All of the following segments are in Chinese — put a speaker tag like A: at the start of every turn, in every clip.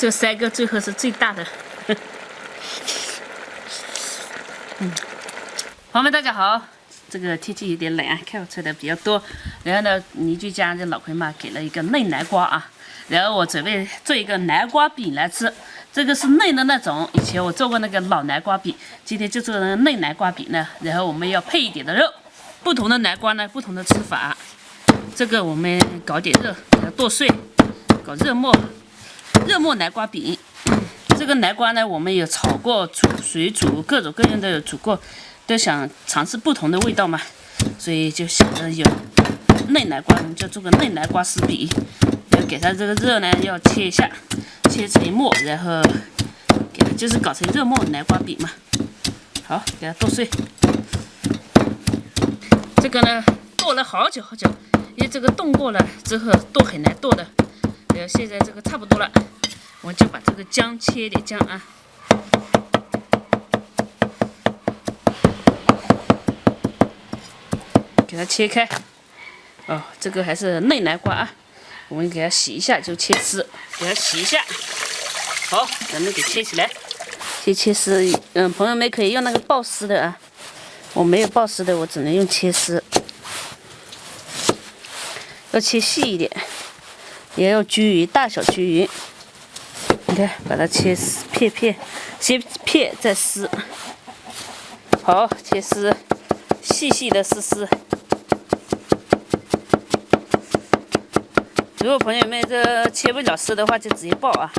A: 这3个最后是最大的。朋友们，大家好。这个天气有点冷啊，开火出的比较多。然后呢，邻居家这老奎妈给了一个嫩南瓜啊，然后我准备做一个南瓜饼来吃。这个是嫩的那种，以前我做过那个老南瓜饼，今天就做那个嫩南瓜饼呢。然后我们要配一点的肉，不同的南瓜呢，不同的吃法。这个我们搞点肉，给它剁碎，搞热末南瓜饼。这个南瓜呢，我们有炒过、煮、水煮，各种各样的有煮过。都想尝试不同的味道嘛，所以就想着有嫩南瓜，我们就做个嫩南瓜丝饼。要给它这个肉呢，要切一下，切成末，然后给它就是搞成热末南瓜饼嘛。好，给它剁碎。这个呢，剁了好久好久，因为这个冻过了之后剁很难剁的。然后现在这个差不多了，我就把这个姜切一点姜啊。给它切开，哦，这个还是嫩南瓜啊，我们给它洗一下就切丝，给它洗一下，好，咱们给切起来，切丝，朋友们可以用那个爆丝的啊，我没有爆丝的，我只能用切丝，要切细一点，也要均匀，大小均匀，你看，把它切片，先片再丝，好，切丝，细的丝。如果朋友们这切不了丝的话，就直接爆啊，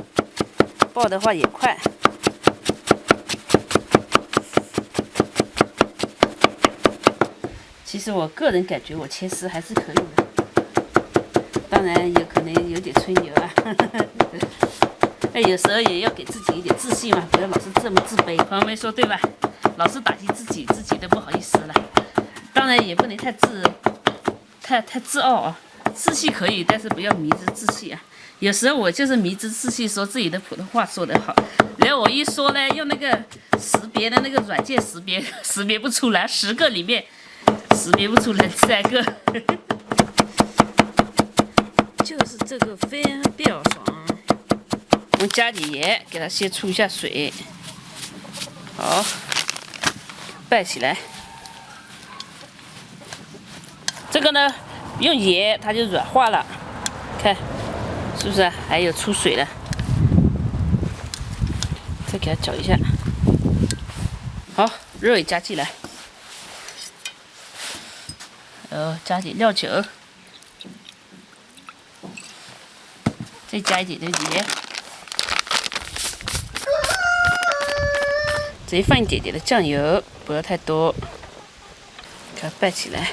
A: 爆的话也快。其实我个人感觉我切丝还是可以的，当然有可能有点吹牛啊。有时候也要给自己一点自信嘛，不要老是这么自卑。朋友们说对吧？老是打击自己，自己都不好意思了。当然也不能太自傲啊。自信可以，但是不要迷之自信啊！有时候我就是迷之自信，说自己的普通话说得好，然后我一说呢，用那个识别的那个软件识别不出来，10个里面识别不出来3个，就是这个非常爽。我们加点盐，给它先出一下水，好，拌起来。这个呢？用盐它就软化了，看是不是还有出水了？再给它搅一下，好，肉也加进来，加点料酒，再加一点的盐，再放一点点的酱油，不要太多，给它拌起来。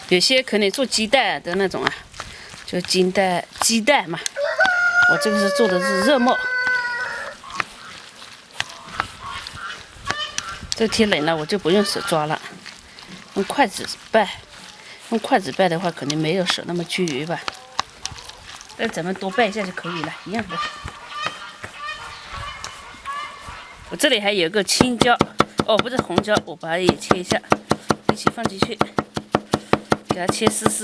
A: 有些可能做鸡蛋的那种啊，就鸡蛋嘛。我这个是做的是热末。这天冷了，我就不用手抓了，用筷子拌。用筷子拌的话，可能没有手那么均匀吧。但咱们多拌一下就可以了，一样的。我这里还有个青椒，哦，不是红椒，我把它也切一下，一起放进去。给它切丝，这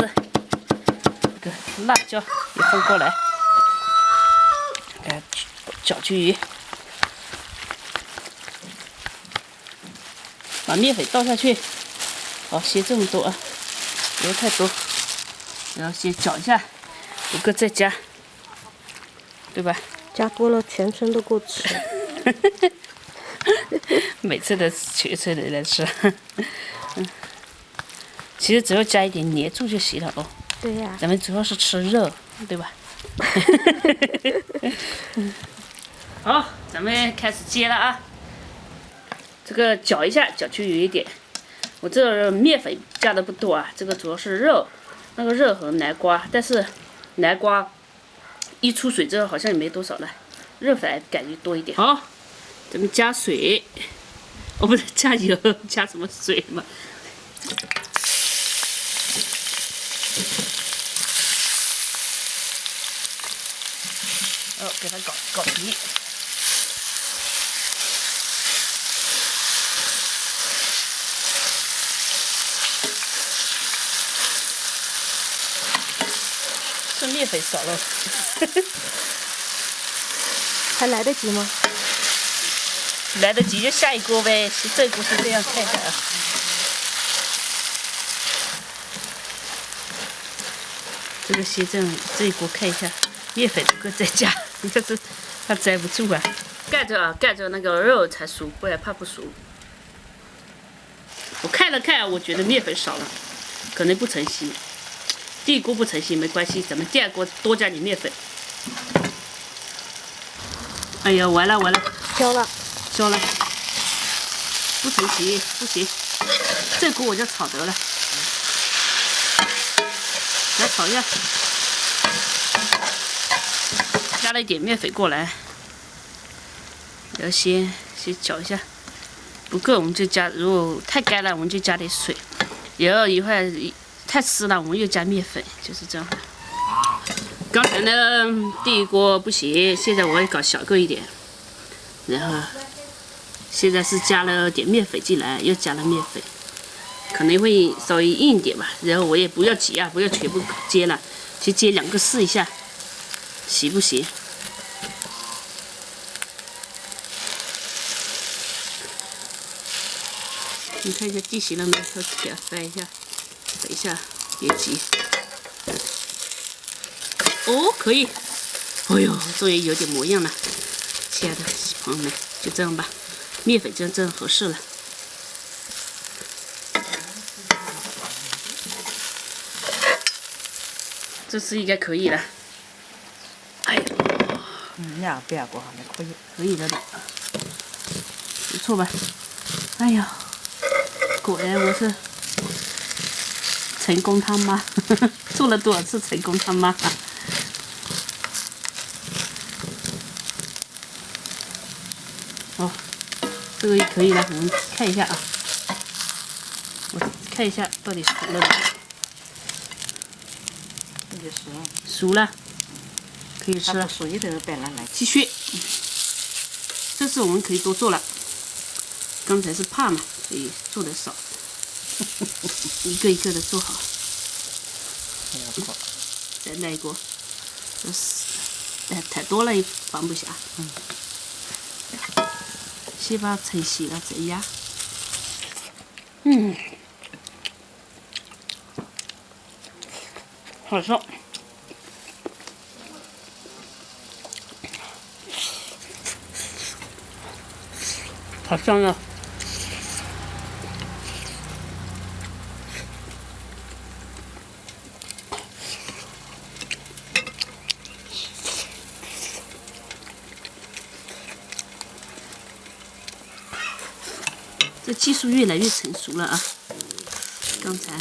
A: 个辣椒也放过来，给它搅均匀，把面粉倒下去，好，先这么多啊，不要太多，然后先搅一下，不够再加，对吧？
B: 加多了全村都够吃。
A: 每次都全村人来吃。其实只要加一点黏住就行了哦。
B: 对呀。
A: 咱们主要是吃肉，对吧？好，咱们开始煎了啊。这个搅一下，搅均匀一点。我这面粉加的不多啊，这个主要是肉，那个肉和南瓜，但是南瓜一出水之后好像也没多少了，肉粉感觉多一点。好，咱们加水，哦不是加油，加什么水嘛？给它搞皮。这面面粉少了，
B: 还来得及吗？
A: 来得及就下一锅呗。这锅是这样看看啊。这个先这一锅看一下，面粉不够再加，你看这它粘不住啊。盖着啊，盖着那个肉才熟，不然怕不熟。我看了看，我觉得面粉少了，可能不成型。第一锅不成型没关系，咱们第二锅多加点面粉。哎呀，完了完了，
B: 焦了，
A: 焦了，不成型，不行，这锅我就炒得了，来炒一下，加了一点面粉过来，然后先搅一下，不够我们就加，如果太干了我们就加点水，然后一会儿太湿了我们又加面粉，就是这样。刚才呢第一锅不行，现在我也搞小个一点。然后现在是加了点面粉进来，又加了面粉，可能会稍微硬一点吧。然后我也不要挤啊，不要全部煎了，去煎2个试一下，行不行？你看一下定型了没？给它翻一下，等一下别急。哦，可以。哎呦，终于有点模样了。亲爱的朋友们，就这样吧，面粉这样合适了。这次应该可以了。哎呦，
C: 两边锅还可以，
A: 可以了的，不错吧？哎呀，果然我是成功他妈，做了多少次成功他妈？哦，这个也可以了，我们看一下啊，我看一下到底熟了没？
C: 这就
A: 熟了，可以吃了。
C: 熟一点摆烂来。
A: 继续，这次我们可以多做了，刚才是怕嘛，所以做的少，一个一个的做好。再来一锅，太多了放不下。先把成型了再压。好吃。好香啊！这技术越来越成熟了啊！刚才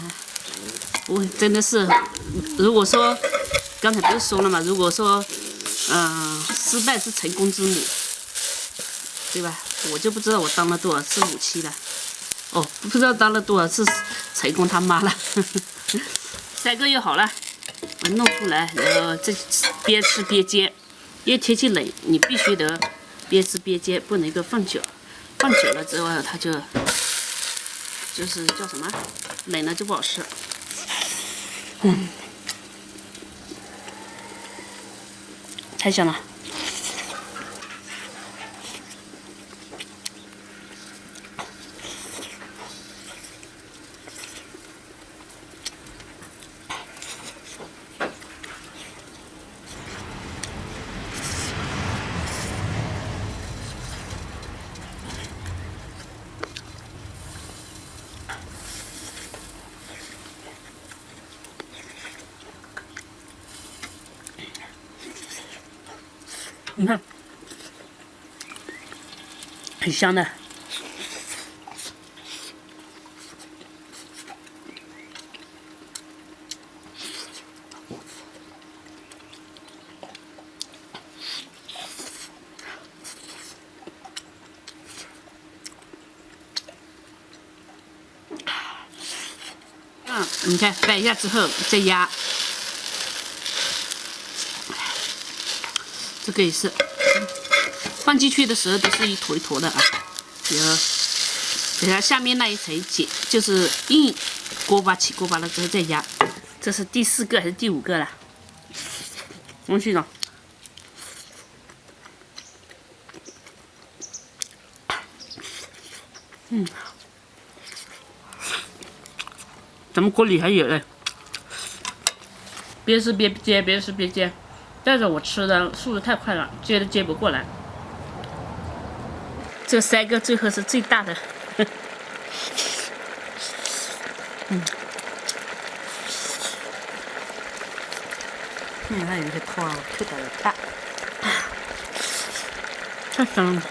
A: 我真的是，如果说刚才不是说了嘛，如果说失败是成功之母，对吧？我就不知道我当了多少次母妻了，哦，不知道当了多少次成功他妈了。3个月好了，我弄出来，然后这边吃边煎，因为天气冷，你必须得边吃边煎，不能够放久，放久了之后它就是叫什么，冷了就不好吃。太香了。你看，很香的。你看翻一下之后再压。这个也是放进去的时候都是一坨一坨的啊，然后等下下面那一层解就是硬锅巴起锅巴了之后再压。这是第4个还是第5个了？东西呢？咱们锅里还有嘞，别吃别接，别吃别接，带着我吃的速度太快了，接都接不过来。这3个最后是最大的，
C: 还有一些汤，口感大。
A: 太香了。